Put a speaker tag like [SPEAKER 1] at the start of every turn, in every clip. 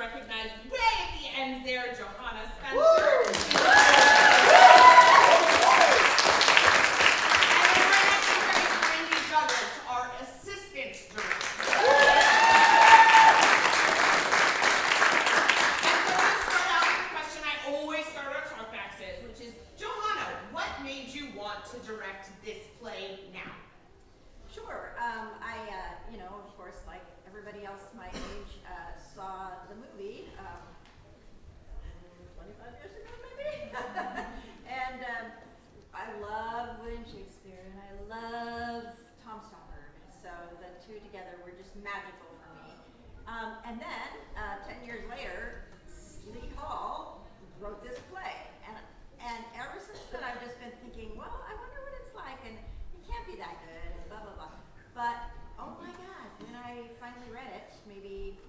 [SPEAKER 1] recognize way at the end there, Johanna Spencer.
[SPEAKER 2] Magical for me. And then 10 years later, Lee Hall wrote this play, and ever since then I've just been thinking, well, I wonder what it's like, and it can't be that good, and blah blah blah. But oh my God, when I finally read it, maybe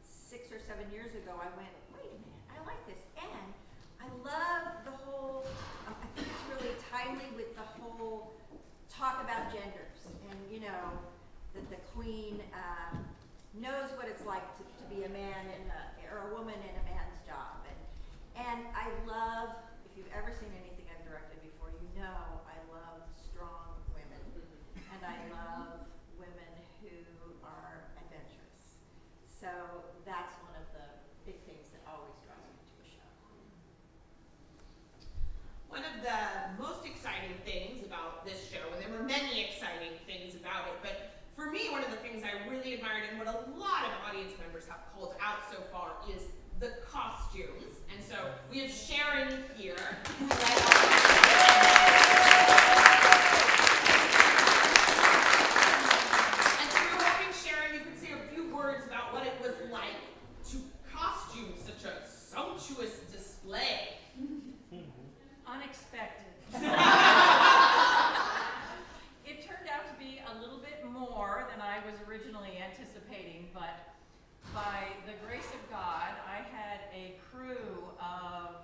[SPEAKER 2] 6 or 7 years ago, I went, wait a minute, I like this, and I love the whole. I think it's really timely with the whole talk about genders, and you know. That the queen knows what it's like to be a man or a woman in a man's job, and I love. If you've ever seen anything I've directed before, you know I love strong women, and I love women who are adventurous. So that's one of the big things that always draws me to a show.
[SPEAKER 1] One of the most exciting things about this show, and there were many exciting things about it, but for me, one of the things I really admired and what a lot of audience members have called out so far is the costumes. And so we have Sharon here, who led our and so we were hoping, Sharon, you could say a few words about what it was like to costume such a sumptuous display.
[SPEAKER 3] Unexpected. It turned out to be a little bit more than I was originally anticipating, but by the grace of God, I had a crew of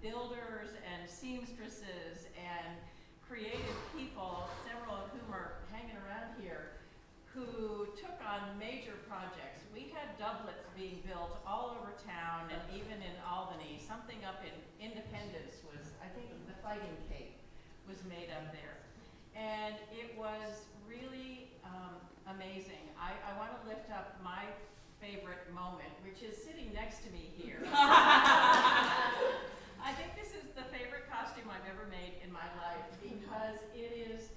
[SPEAKER 3] builders and seamstresses and creative people, several of whom are hanging around here, who took on major projects. We had doublets being built all over town and even in Albany. Something up in Independence was, I think the Fighting Cape was made up there. And it was really amazing. I want to lift up my favorite moment, which is sitting next to me here. I think this is the favorite costume I've ever made in my life because it is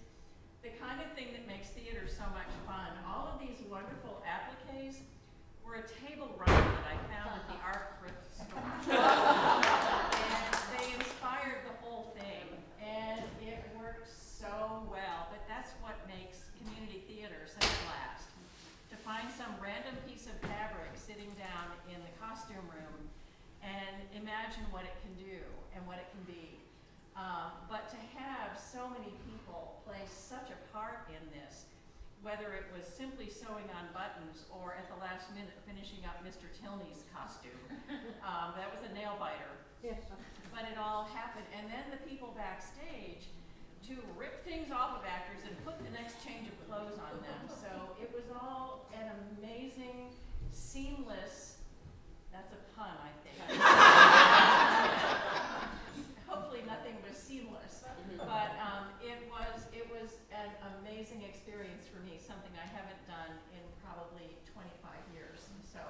[SPEAKER 3] the kind of thing that makes theater so much fun. All of these wonderful appliques were a table runner that I found at the art thrift store. And they inspired the whole thing, and it worked so well. But that's what makes community theater such a blast. To find some random piece of fabric sitting down in the costume room and imagine what it can do and what it can be. But to have so many people play such a part in this, whether it was simply sewing on buttons or at the last minute finishing up Mr. Tilney's costume. That was a nail biter. Yes. But it all happened. And then the people backstage to rip things off of actors and put the next change of clothes on them. So it was all an amazing, seamless, that's a pun, I think. Hopefully nothing was seamless, but it was an amazing experience for me, something I haven't done in probably 25 years. So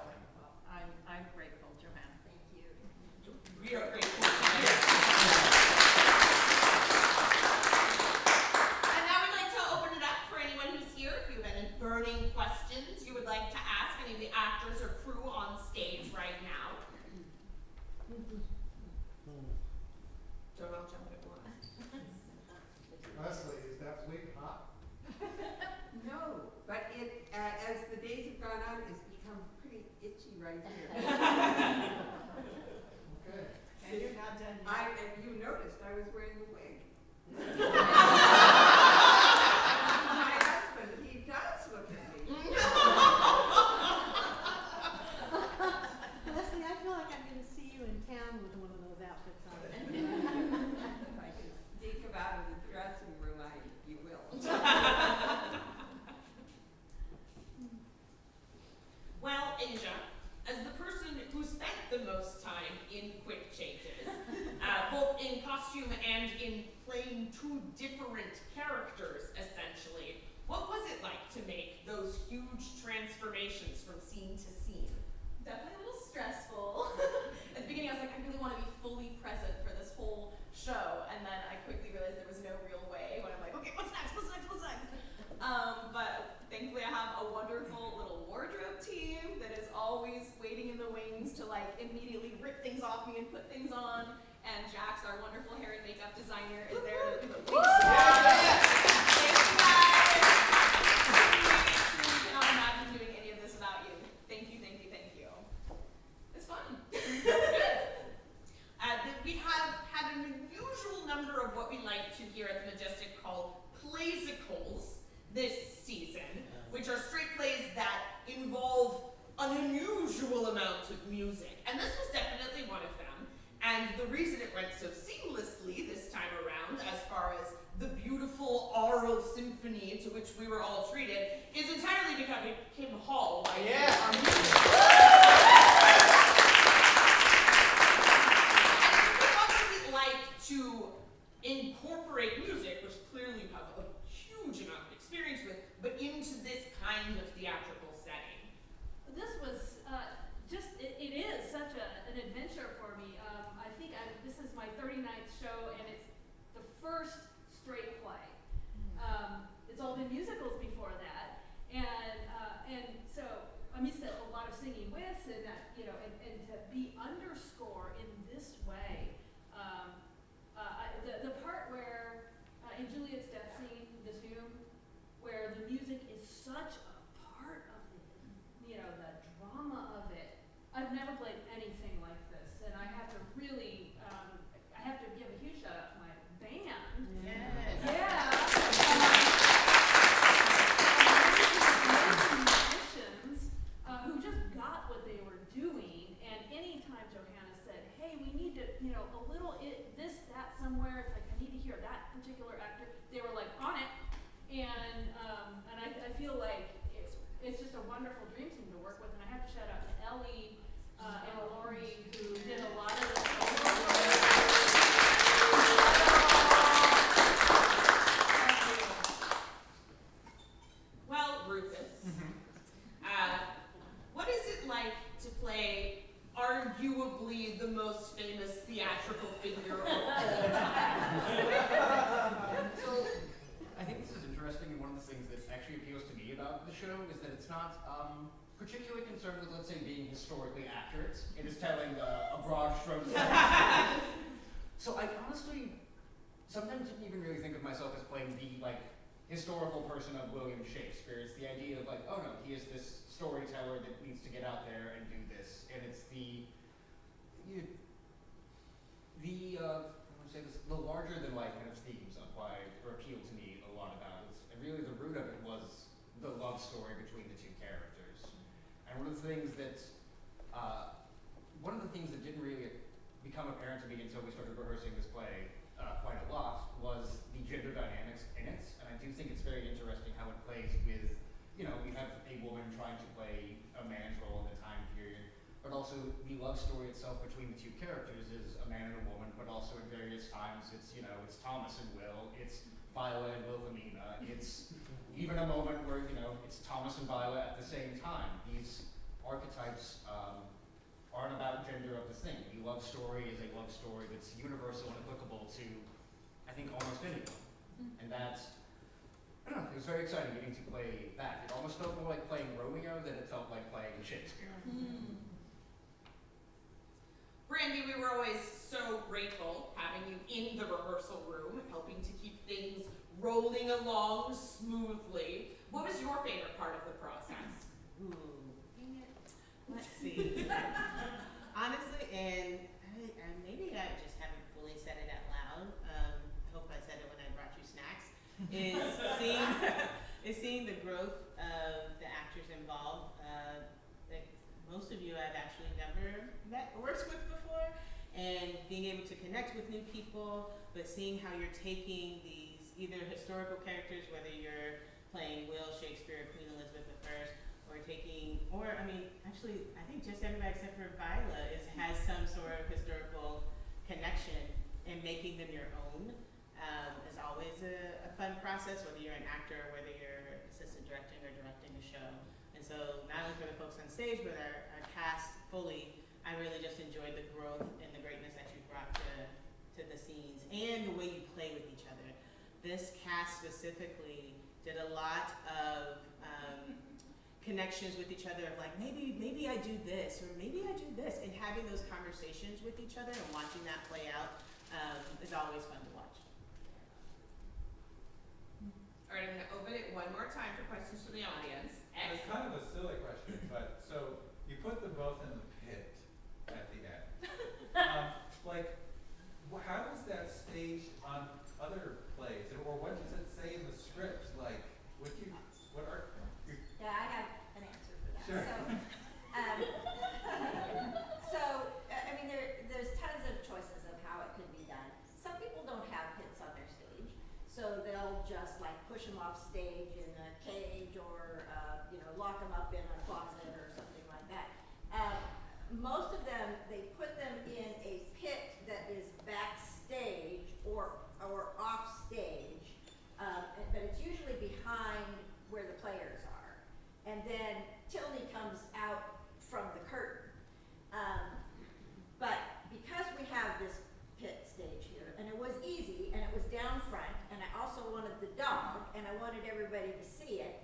[SPEAKER 3] I'm grateful, Johanna.
[SPEAKER 2] Thank you.
[SPEAKER 1] We are grateful. And now we'd like to open it up for anyone who's here. If you have any burning questions you would like to ask any of the actors or crew on stage right now. Don't all jump at once.
[SPEAKER 4] Leslie, is that wig hot?
[SPEAKER 5] No, but it, as the days have gone on, it's become pretty itchy right here.
[SPEAKER 4] Okay.
[SPEAKER 3] And you're not done yet.
[SPEAKER 5] And you noticed I was wearing a wig. My husband, he does look at me.
[SPEAKER 6] Leslie, I feel like I'm going to see you in town with one of those outfits on.
[SPEAKER 5] If I can sneak him out of the dressing room, you will.
[SPEAKER 1] Well, Asia, as the person the most time in quick changes, both in costume and in playing two different characters, essentially. What was it like to make those huge transformations from scene to scene?
[SPEAKER 7] Definitely a little stressful. At the beginning, I was like, I really want to be fully present for this whole show, and then I quickly realized there was no real way. When I'm like, okay, what's next? What's next? What's next? But thankfully, I have a wonderful little wardrobe team that is always waiting in the wings to like immediately rip things off me and put things on. And Jax, our wonderful hair and makeup designer, is there to do the wig swap. Thank you guys. Truly cannot imagine doing any of this without you. Thank you, thank you, thank you. It's fun.
[SPEAKER 1] We have had an unusual number of what we like to hear at the Majestic called playsicles this season, which are straight plays that involve an unusual amount of music. And this was definitely one of them. And the reason it went so seamlessly this time around, as far as the beautiful aural symphony to which we were all treated, is entirely because of Kim Hall writing our music. What was it like to incorporate music, which clearly you have a huge amount of experience with, but into this kind of theatrical setting?
[SPEAKER 6] This was it is such an adventure for me. I think this is my 39th show, and it's the first straight play. It's all been musicals before that, and so I'm used to a lot of singing with, and and to be underscore in this way. The part where in Juliet's death scene, the tomb, where the music is such a part of it, the drama of it. I've never played anything like this, and I have to really, I have to give a huge shout out to my band. Yeah. Musicians who just got what they were doing, and anytime Johanna said, "Hey, we need to, a little this, that, somewhere," it's like I need to hear that particular actor. They were like on it, and I feel like it's just a wonderful dream team to work with, and I have to shout out to Ellie and Lori, who did a lot of this.
[SPEAKER 1] Well, Rufus, what is it like to play arguably the most famous theatrical figure of all time?
[SPEAKER 8] So, I think this is interesting, and one of the things that actually appeals to me about the show is that it's not particularly concerned with, let's say, being historically accurate. It is telling a broad stroke story. So I honestly sometimes didn't even really think of myself as playing the historical person of William Shakespeare. It's the idea of oh no, he is this storyteller that needs to get out there and do this, and it's the larger than life kind of themes apply or appeal to me a lot about it. And really the root of it was the love story between the two characters. And one of the things that didn't really become apparent to me until we started rehearsing this play quite a lot was the gender dynamics in it. And I do think it's very interesting how it plays with, we have a woman trying to play a man's role in the time period, but also the love story itself between the two characters is a man and a woman, but also at various times it's, it's Thomas and Will, it's Viola and Wilhelmina, it's even a moment where, it's Thomas and Viola at the same time. These archetypes aren't about gender of the thing. The love story is a love story that's universal and applicable to, I think, almost anyone. And that's, I don't know, it was very exciting getting to play that. It almost felt more like playing Romeo than it felt like playing Shakespeare.
[SPEAKER 1] Brandy, we were always so grateful having you in the rehearsal room, helping to keep things rolling along smoothly. What was your favorite part of the process?
[SPEAKER 9] Let's see. Honestly, and maybe I just haven't fully said it out loud. Hope I said it when I brought you snacks. Is seeing the growth of the actors involved. Most of you I've actually never met or worked with before, and being able to connect with new people, but seeing how you're taking these either historical characters, whether you're playing Will Shakespeare, Queen Elizabeth I, or I mean, actually, I think just everybody except for Viola has some sort of historical connection, and making them your own is always a fun process, whether you're an actor or whether you're assistant directing or directing a show. And so not only for the folks on stage, but our cast fully, I really just enjoyed the growth and the greatness that you brought to the scenes and the way you play with each other. This cast specifically did a lot of connections with each other of like, maybe I do this, or maybe I do this, and having those conversations with each other and watching that play out is always fun to watch.
[SPEAKER 1] All right, I'm gonna open it one more time for questions from the audience.
[SPEAKER 10] It's kind of a silly question, but so you put them both in the pit at the end. How is that staged on other plays, or what does it say in the script? Like,
[SPEAKER 2] Yeah, I have an answer for that.
[SPEAKER 10] Sure.
[SPEAKER 2] I mean, there's tons of choices of how it could be done. Some people don't have pits on their stage, so they'll just like push them off stage in a cage, or lock them up in a closet or something like that. Most of them, they put them in a pit that is backstage or off stage, but it's usually behind where the players are. And then Tilney comes out from the curtain. But because we have this pit stage here, and it was easy, and it was down front, and I also wanted the dog, and I wanted everybody to see it,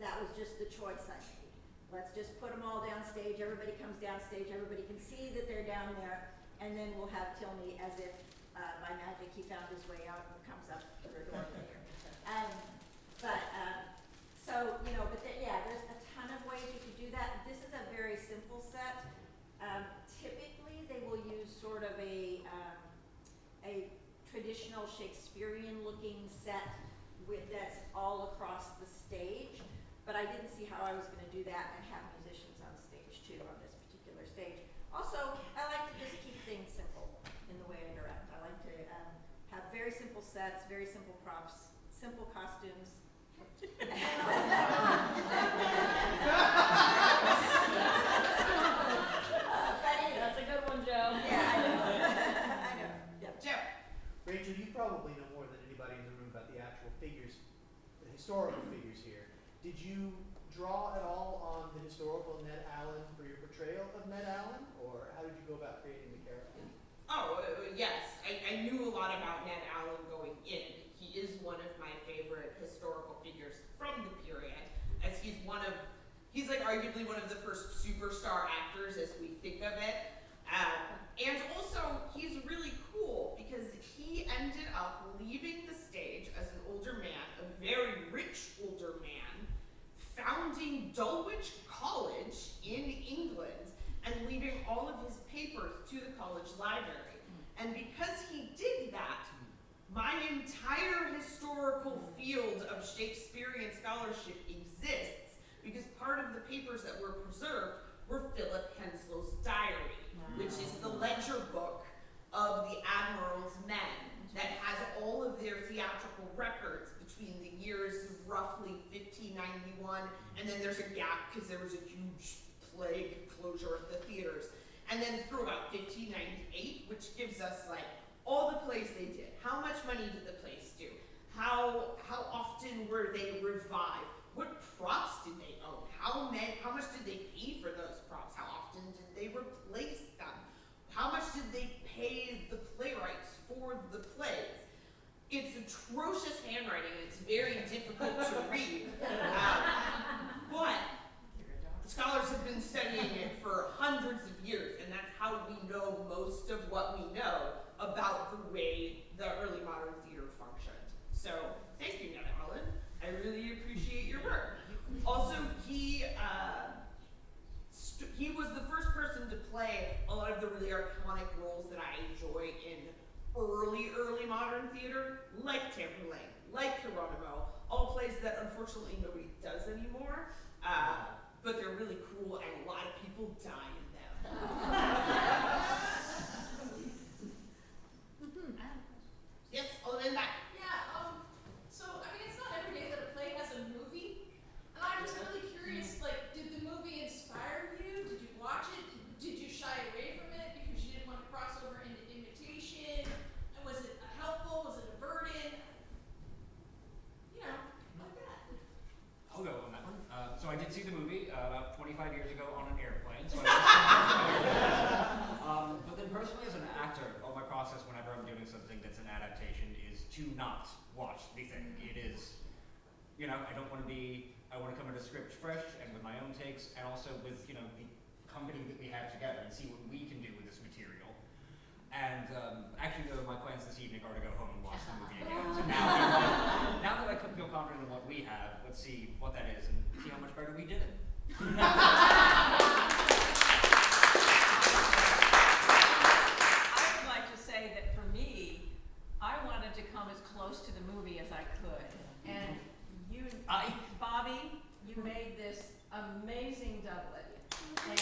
[SPEAKER 2] that was just the choice I made. Let's just put them all down stage, everybody comes down stage, everybody can see that they're down there, and then we'll have Tilney as if by magic he found his way out and comes up the door later. There's a ton of ways you could do that. This is a very simple set. Typically, they will use sort of a traditional Shakespearean looking set that's all across the stage, but I didn't see how I was going to do that and have musicians on stage too on this particular stage. Also, I like to just keep things simple in the way I direct. I like to have very simple sets, very simple props, simple costumes.
[SPEAKER 6] That's a good one, Joe.
[SPEAKER 2] Yeah, I know. I know. Yeah.
[SPEAKER 1] Jeff.
[SPEAKER 11] Rachel, you probably know more than anybody in the room about the actual figures, the historical figures here. Did you draw at all on the historical Ned Allen for your portrayal of Ned Allen, or how did you go about creating the character?
[SPEAKER 1] Oh, yes. I knew a lot about Ned Allen going in. He is one of my favorite historical figures from the period, as he's like arguably one of the first superstar actors as we think of it. And also, he's really cool because he ended up leaving the stage as an older man, a very rich older man, founding Dulwich College in England and leaving all of his papers to the college library. And because he did that, my entire historical field of Shakespearean scholarship exists because part of the papers that were preserved were Philip Henslow's diary, which is the ledger book of the Admiral's men that has all of their theatrical records between the years of roughly 1591, and then there's a gap because there was a huge plague closure of the theaters. And then through about 1598, which gives us like all the plays they did. How much money did the plays do? How often were they revived? What props did they own? How much did they pay for those props? How often did they replace them? How much did they pay the playwrights for the plays? It's atrocious handwriting, and it's very difficult to read. But scholars have been studying it for hundreds of years, and that's how we know most of what we know about the way the early modern theater functioned. So, thank you, Ned Allen. I really appreciate your work. Also, he was the first person to play a lot of the really iconic roles that I enjoy in early modern theater, like Tamburlaine, like Geronimo, all plays that unfortunately nobody does anymore, but they're really cool and a lot of people die in them. Yes, I'll end that.
[SPEAKER 6] So, I mean, it's not every day that a play has a movie, and I'm just really curious, like, did
[SPEAKER 8] you know, I want to come at a script fresh and with my own takes, and also with, you know, the company that we have together and see what we can do with this material. And actually, my plans this evening are to go home and watch the movie again. So now that I feel confident in what we have, let's see what that is and see how much better we did it.
[SPEAKER 3] I would like to say that for me, I wanted to come as close to the movie as I could. And you, Bobby, you made this amazing doublet. And it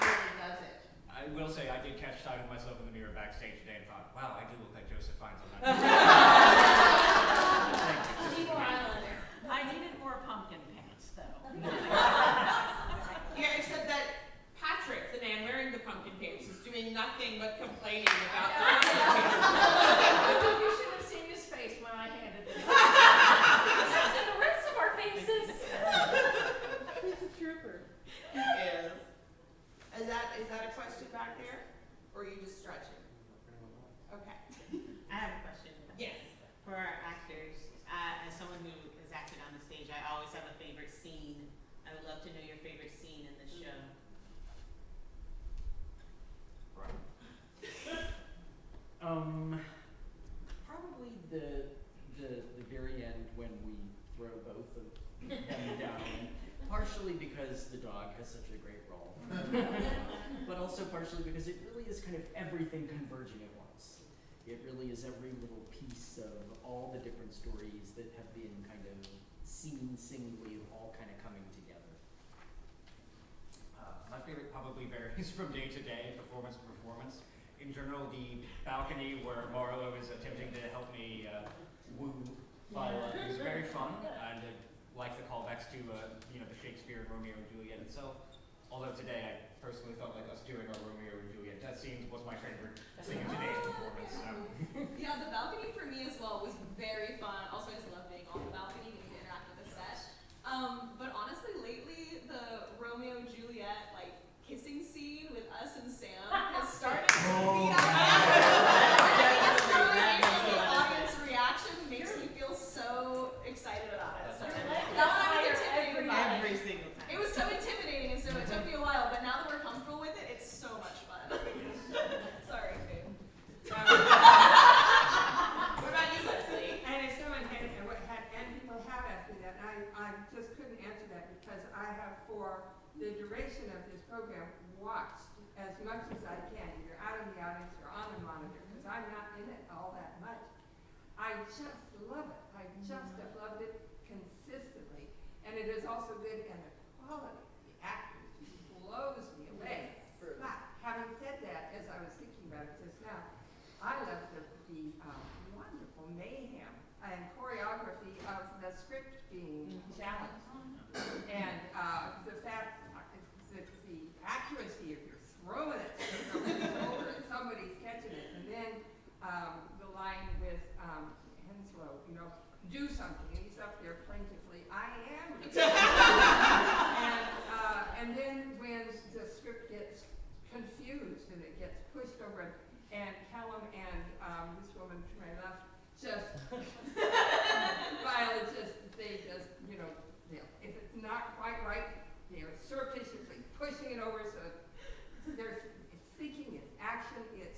[SPEAKER 3] really does it.
[SPEAKER 8] I will say I did catch sight of myself in the mirror backstage today and thought, wow, I do look like Joseph Fiennes on that.
[SPEAKER 7] Need more eyeliner.
[SPEAKER 3] I needed more pumpkin pants, though.
[SPEAKER 1] Yeah, except that Patrick, the man wearing the pumpkin pants, is doing nothing but complaining about the
[SPEAKER 3] You should have seen his face when I handed it.
[SPEAKER 7] Except in the rest of our faces.
[SPEAKER 5] He's a trooper.
[SPEAKER 1] Yes. Is that a question back there? Or are you just stretching? Okay.
[SPEAKER 9] I have a question.
[SPEAKER 1] Yes.
[SPEAKER 9] For our actors, as someone who has acted on the stage, I always have a favorite scene. I would love to know your favorite scene in the show.
[SPEAKER 12] Probably the very end when we throw both of them down. Partially because the dog has such a great role, but also partially because it really is kind of everything converging at once. It really is every little piece of all the different stories that have been kind of seen singly, all kind of coming together.
[SPEAKER 8] My favorite probably varies from day to day, performance to performance. In general, the balcony where Marlo is attempting to help me woo Viola is very fun, and I like the callbacks to you know, the Shakespeare Romeo and Juliet itself. Although today I personally felt like us doing our Romeo and Juliet death scenes was my favorite thing in today's performance.
[SPEAKER 7] Yeah, the balcony for me as well was very fun. Also, I just love being on the balcony, getting to interact with the set. But honestly, lately, the Romeo and Juliet, like, kissing scene with us and Sam has started to beat out. The audience reaction makes me feel so excited about it. So that one I was intimidated by.
[SPEAKER 9] Every single time.
[SPEAKER 7] It was so intimidating, and so it took me a while, but now that we're comfortable with it, it's so much fun. Sorry, babe.
[SPEAKER 1] What about you, Leslie?
[SPEAKER 5] And it's someone had, and people have asked me that, and I just couldn't answer that because I have, for the duration of this program, watched as much as I can, either out in the audience or on the monitor, because I'm not in it all that much. I just love it. I just have loved it consistently. And it is also good in the quality. The actors blows me away. But having said that, as I was thinking about it just now, I love the wonderful mayhem and choreography of the script being challenged. And the fact that the accuracy of your throwing it over the shoulder and somebody's catching it. And then the line with Henslow, you know, do something. And he's up there plaintively, I am. And then when the script gets confused and it gets pushed over, and Callum and this woman to my left just, Viola they just, you know, if it's not quite right, they're surreptitiously pushing it over, so it's thinking, it's action, it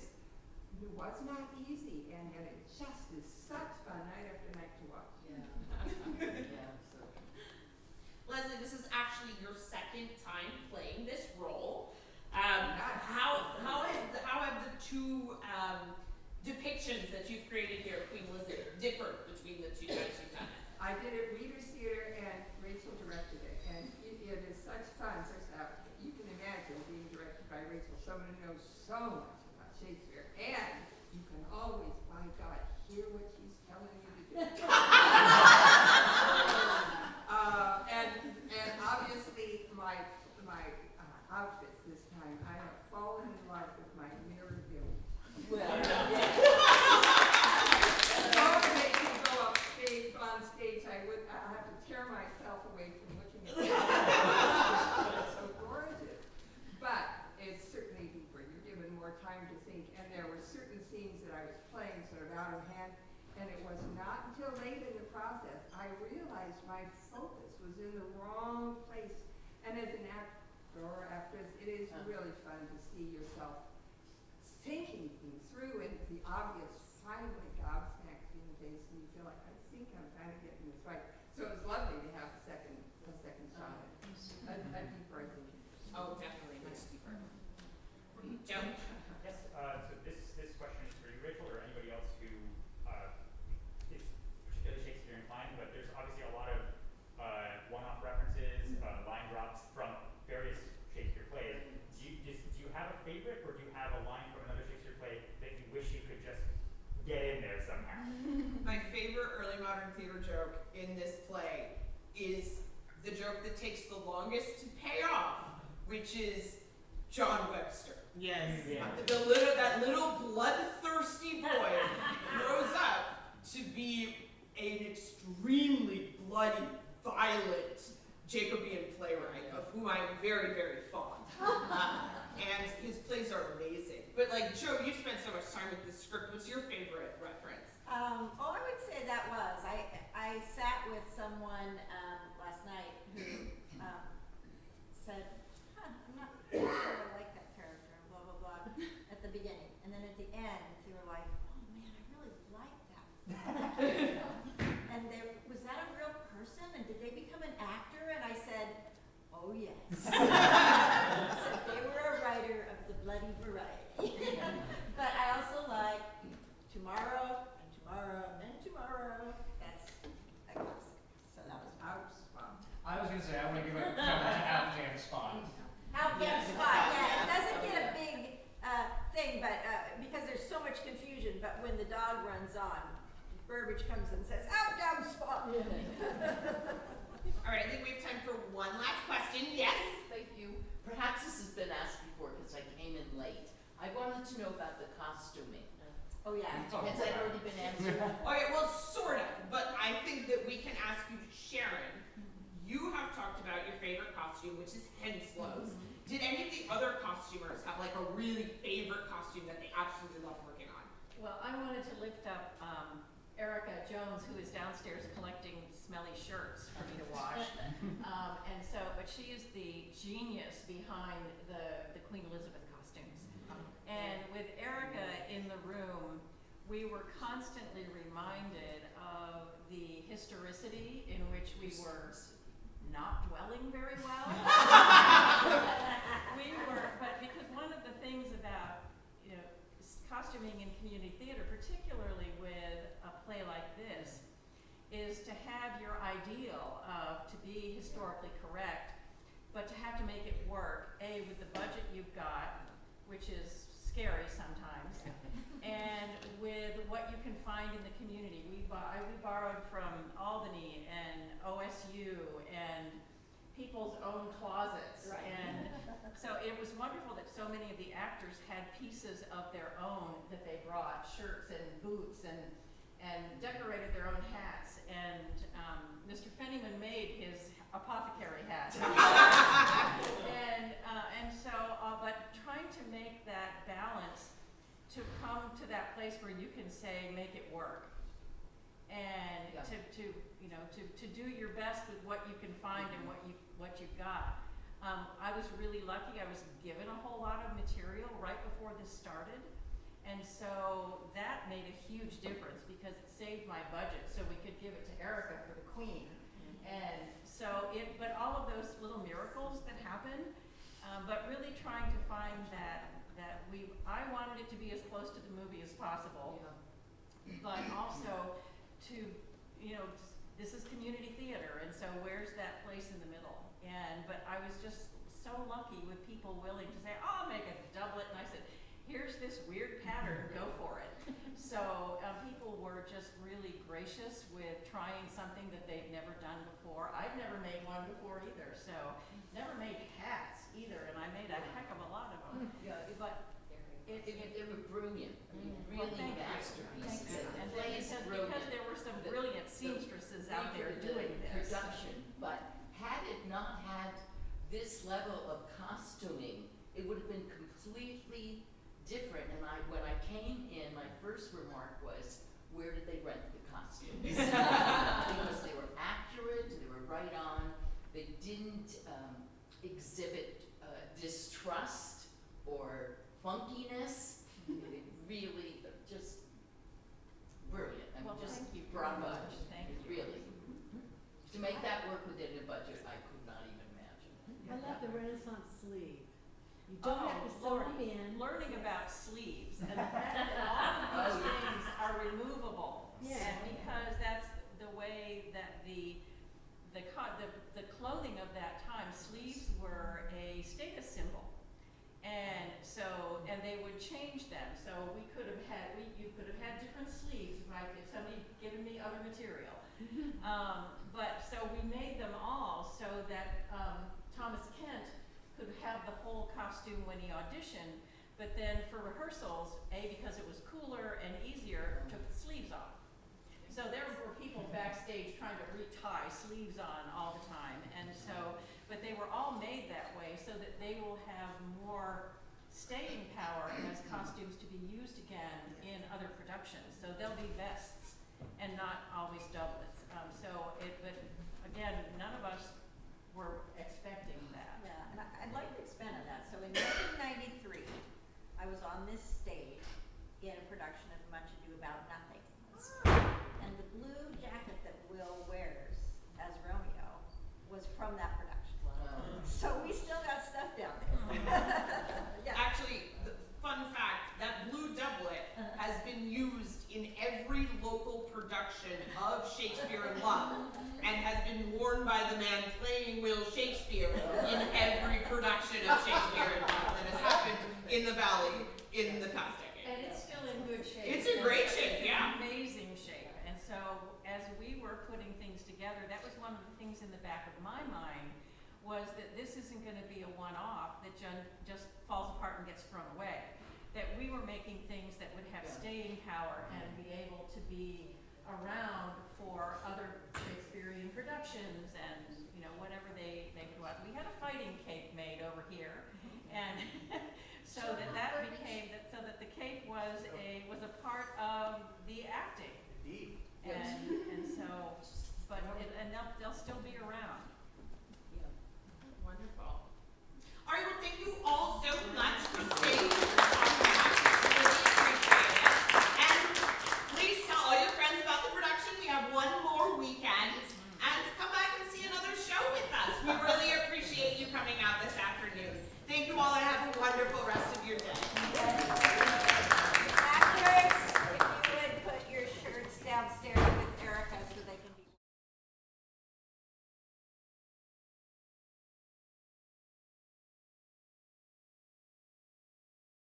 [SPEAKER 5] was not easy, and yet it just is such fun night after night to watch.
[SPEAKER 1] Leslie, this is actually your second time playing this role. How have the two depictions that you've created here of Queen Elizabeth differed between the two times you've done it?
[SPEAKER 5] I did it Reader's Theater, and Rachel directed it, and it is such fun. You can imagine being directed by Rachel, someone who knows so much about Shakespeare, and you can always, by God, hear what she's telling you to do. And obviously my outfits this time, I have fallen in love with my mirror image. Don't make me go on stage, I have to tear myself away from looking at it. It's so gorgeous. But it's certainly deeper. You're given more time to think, and there were certain scenes that I was playing sort of out of hand, because it is really fun to see yourself thinking things through, and the obvious finally gobsmacked in the face, and you feel like, I think I'm kind of getting this right. So it was lovely to have a second shot at it. A deeper thinking.
[SPEAKER 1] Oh, definitely, much deeper. Joe?
[SPEAKER 13] Yes, so this question is for you, Rachel, or anybody else who is particularly Shakespeare inclined, but there's obviously a lot of one-off references, line drops from various Shakespeare plays. Do you have a favorite, or do you have a line from another Shakespeare play that you wish you could just get in there somehow?
[SPEAKER 1] My favorite early modern theater joke in this play is the joke that takes the longest to pay off, which is John Webster.
[SPEAKER 9] Yes.
[SPEAKER 13] Yeah.
[SPEAKER 1] That little bloodthirsty boy grows up to be an extremely bloody, violent Jacobean playwright, of whom I am very, very fond. And his plays are amazing. But like, Joe, you spent so much time with this script. What's your favorite reference?
[SPEAKER 2] Oh, I would say that was. I sat with someone last night who said, I'm not sure I like that character, blah, blah, blah, at the beginning. And then at the end, they were like, oh man, I really like that. And was that a real person? And did they become an actor? And I said, oh yes. I said they were a writer of the bloody variety. But I also like Tomorrow, and Tomorrow, and Tomorrow. That's a classic. So that was
[SPEAKER 5] Out spot.
[SPEAKER 8] I was gonna say, I wanna give a shout out to Out Jam Spot.
[SPEAKER 2] Outback Spot. Yeah, it doesn't get a big thing, but because there's so much confusion. But when the dog runs on, Burbage comes and says, Outback Spot.
[SPEAKER 1] All right, I think we have time for one last question. Yes?
[SPEAKER 14] Thank you. Perhaps this has been asked before because I came in late. I wanted to know about the costuming.
[SPEAKER 2] Oh yeah.
[SPEAKER 14] Has that already been answered?
[SPEAKER 1] Oh yeah, well, sort of, but I think that we can ask you, Sharon. You have talked about your favorite costume, which is Henslow's. Did any of the other costumers have like a really favorite costume that they absolutely love working on?
[SPEAKER 3] Well, I wanted to lift up Erica Jones, who is downstairs collecting smelly shirts for me to wash. But she is the genius behind the Queen Elizabeth costumes. And with Erica in the room, we were constantly reminded of the historicity in which we were not dwelling very well. But because one of the things about, costuming in community theater, particularly with a play like this, is to have your ideal of to be historically correct, but to have to make it work, A, with the budget you've got, which is scary sometimes, and with what you can find in the community. We borrowed from Albany and OSU and people's own closets.
[SPEAKER 2] Right.
[SPEAKER 3] And so it was wonderful that so many of the actors had pieces of their own that they brought, shirts and boots, and decorated their own hats. And Mr. Fennyman made his apothecary hat. But trying to make that balance to come to that place where you can say, make it work. And
[SPEAKER 14] Yeah.
[SPEAKER 3] to do your best with what you can find and what you've got. I was really lucky. I was given a whole lot of material right before this started, and so that made a huge difference because it saved my budget, so we could give it to Erica for the Queen. And so but all of those little miracles that happen, but really trying to find I wanted it to be as close to the movie as possible, but also to, this is community theater, and so where's that place in the middle? But I was just so lucky with people willing to say, oh, I'll make a doublet, and I said, here's this weird pattern, go for it. So people were just really gracious with trying something that they've never done before. I've never made one before either, so never made hats either, and I made a heck of a lot of them.
[SPEAKER 14] Yeah,
[SPEAKER 3] But
[SPEAKER 14] they were brilliant.
[SPEAKER 3] well,
[SPEAKER 14] Really
[SPEAKER 3] thank you.
[SPEAKER 14] masterpieces.
[SPEAKER 3] Thank you.
[SPEAKER 14] The
[SPEAKER 3] And
[SPEAKER 14] play is
[SPEAKER 3] because
[SPEAKER 14] brilliant.
[SPEAKER 3] there were some
[SPEAKER 14] The-
[SPEAKER 3] brilliant seamstresses out there
[SPEAKER 14] the
[SPEAKER 3] doing this.
[SPEAKER 14] production, but had it not had this level of costuming, it would have been completely different. And when I came in, my first remark was, where did they rent the costumes? Because they were accurate, they were right on, they didn't exhibit distrust or funkiness. It really just brilliant. I mean,
[SPEAKER 3] Well,
[SPEAKER 14] just
[SPEAKER 3] thank you very
[SPEAKER 14] bravo.
[SPEAKER 3] much. Thank you.
[SPEAKER 14] Really. To make that work within a budget, I could not even imagine.
[SPEAKER 15] I love the Renaissance sleeve. You don't have to sew them in.
[SPEAKER 3] Learning about sleeves and the fact that all of these things are removable.
[SPEAKER 15] Yeah.
[SPEAKER 3] And because that's the way that the clothing of that time, sleeves were a status symbol. And so, and they would change them. So we could have had, you could have had different sleeves, right, if somebody given me other material. But so we made them all so that Thomas Kent could have the whole costume when he auditioned, but then for rehearsals, because it was cooler and easier, took the sleeves off. So there were people backstage trying to retie sleeves on all the time, and so, but they were all made that way so that they will have more staying power as costumes to be used again in other productions. So they'll be vests and not always doublets. But again, none of us were expecting that.
[SPEAKER 2] Yeah, and I'd like to expand on that. So in 1993, I was on this stage in a production of Much Ado About Nothing. And the blue jacket that Will wears as Romeo was from that production.
[SPEAKER 14] Wow.
[SPEAKER 2] So we still got stuff down there. Yeah.
[SPEAKER 1] Actually, the fun fact, that blue doublet has been used in every local production of Shakespeare in Love and has been worn by the man playing Will Shakespeare in every production of Shakespeare in Love that has happened in the Valley in the past decade.
[SPEAKER 3] And it's still in good shape.
[SPEAKER 1] It's in great shape, yeah.
[SPEAKER 3] Amazing shape. And so as we were putting things together, that was one of the things in the back of my mind, was that this isn't going to be a one-off that just falls apart and gets thrown away. That we were making things that would have staying power and be able to be around for other Shakespearean productions and, you know, whatever they go out. We had a fighting cape made over here, and so that became that. So that the cape was a part of the acting.
[SPEAKER 11] Indeed.
[SPEAKER 3] And so, but they'll still be around.
[SPEAKER 1] Wonderful. All right, well, thank you all so much for staying for Talkback. Really appreciate it. And please tell all your friends about the production. We have one more weekend. And come back and see another show with us. We really appreciate you coming out this afternoon. Thank you all and have a wonderful rest